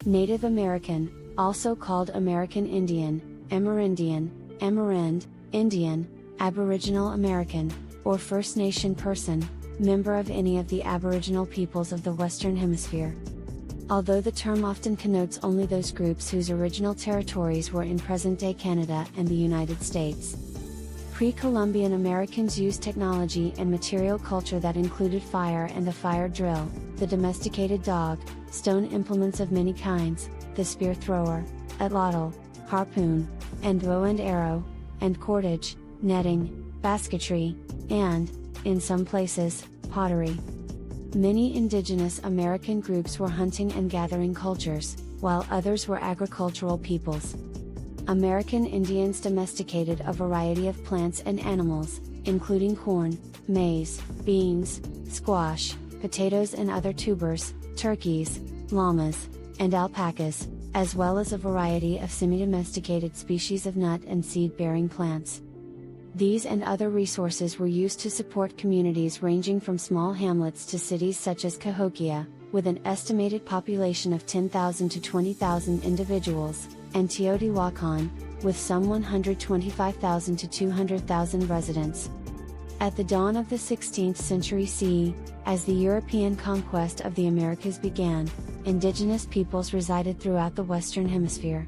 Native American, also called American Indian, Amerindian, Amerind, Indian, Aboriginal American, or First Nation person, member of any of the Aboriginal peoples of the Western Hemisphere. Although the term often connotes only those groups whose original territories were in present-day Canada and the United States. Pre-Columbian Americans used technology and material culture that included fire and the fire drill, the domesticated dog, stone implements of many kinds, the spear thrower, atlatl, harpoon, and bow and arrow, and cordage, netting, basketry, and, in some places, pottery. Many indigenous American groups were hunting and gathering cultures, while others were agricultural peoples. American Indians domesticated a variety of plants and animals, including corn, maize, beans, squash, potatoes and other tubers, turkeys, llamas, and alpacas, as well as a variety of semi-domesticated species of nut and seed-bearing plants. These and other resources were used to support communities ranging from small hamlets to cities such as Cahokia, with an estimated population of 10,000 to 20,000 individuals, and Teotihuacan, with some 125,000 to 200,000 residents. At the dawn of the 16th century CE, as the European conquest of the Americas began, indigenous peoples resided throughout the Western Hemisphere.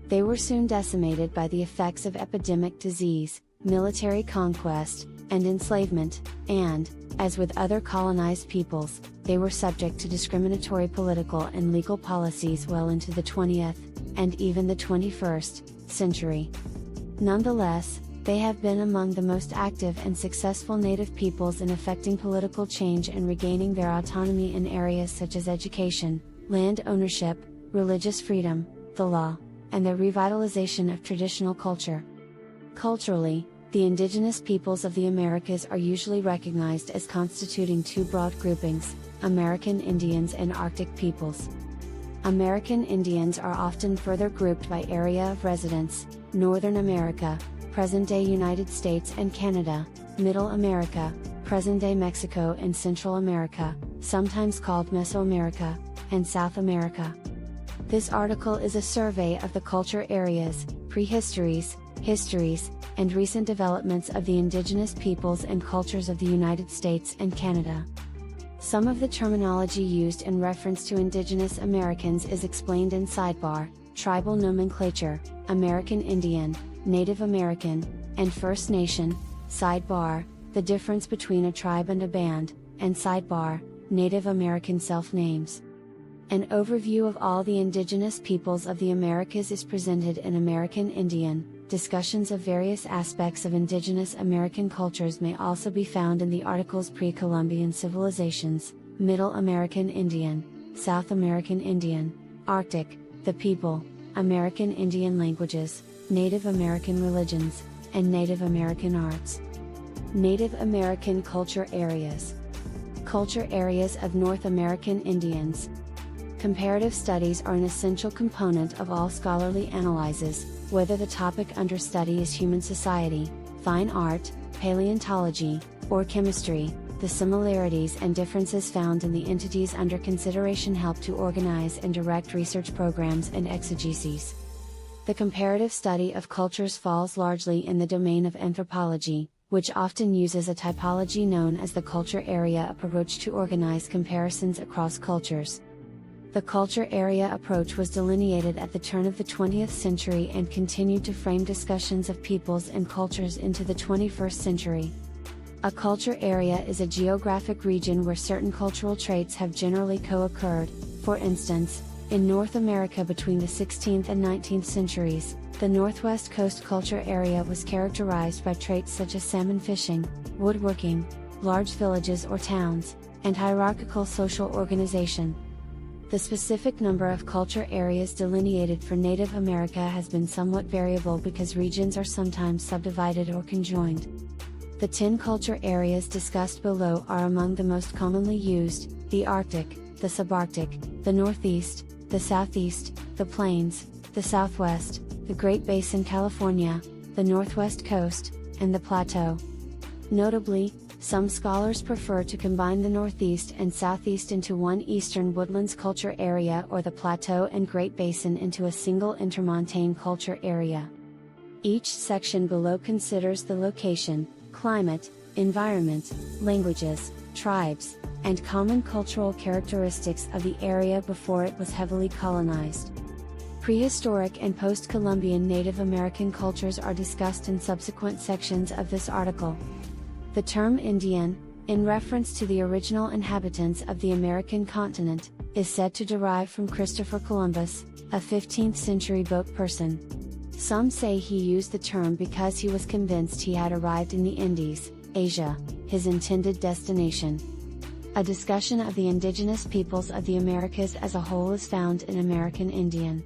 They were soon decimated by the effects of epidemic disease, military conquest, and enslavement, and, as with other colonized peoples, they were subject to discriminatory political and legal policies well into the 20th, and even the 21st, century. Nonetheless, they have been among the most active and successful native peoples in effecting political change and regaining their autonomy in areas such as education, land ownership, religious freedom, the law, and the revitalization of traditional culture. Culturally, the indigenous peoples of the Americas are usually recognized as constituting two broad groupings: American Indians and Arctic peoples. American Indians are often further grouped by area of residence: Northern America, present-day United States and Canada; Middle America, present-day Mexico and Central America, sometimes called Mesoamerica; and South America. This article is a survey of the culture areas, prehistories, histories, and recent developments of the indigenous peoples and cultures of the United States and Canada. Some of the terminology used in reference to indigenous Americans is explained in sidebar: tribal nomenclature, American Indian, Native American, and First Nation; sidebar, the difference between a tribe and a band; and sidebar, Native American self-names. An overview of all the indigenous peoples of the Americas is presented in American Indian. Discussions of various aspects of indigenous American cultures may also be found in the articles Pre-Columbian Civilizations, Middle American Indian, South American Indian, Arctic, the People, American Indian Languages, Native American Religions, and Native American Arts. Native American Culture Areas. Culture areas of North American Indians. Comparative studies are an essential component of all scholarly analyses, whether the topic under study is human society, fine art, paleontology, or chemistry. The similarities and differences found in the entities under consideration help to organize and direct research programs and exegeses. The comparative study of cultures falls largely in the domain of anthropology, which often uses a typology known as the culture area approach to organize comparisons across cultures. The culture area approach was delineated at the turn of the 20th century and continued to frame discussions of peoples and cultures into the 21st century. A culture area is a geographic region where certain cultural traits have generally co-occurred. For instance, in North America between the 16th and 19th centuries, the Northwest Coast culture area was characterized by traits such as salmon fishing, woodworking, large villages or towns, and hierarchical social organization. The specific number of culture areas delineated for Native America has been somewhat variable because regions are sometimes subdivided or conjoined. The 10 culture areas discussed below are among the most commonly used: the Arctic, the Subarctic, the Northeast, the Southeast, the Plains, the Southwest, the Great Basin California, the Northwest Coast, and the Plateau. Notably, Some scholars prefer to combine the Northeast and Southeast into one Eastern Woodlands culture area or the Plateau and Great Basin into a single intermontane culture area. Each section below considers the location, climate, environment, languages, tribes, and common cultural characteristics of the area before it was heavily colonized. Prehistoric and post-Columbian Native American cultures are discussed in subsequent sections of this article. The term Indian, in reference to the original inhabitants of the American continent, is said to derive from Christopher Columbus, a 15th century boat person. Some say he used the term because he was convinced he had arrived in the Indies, Asia, his intended destination. A discussion of the indigenous peoples of the Americas as a whole is found in American Indian.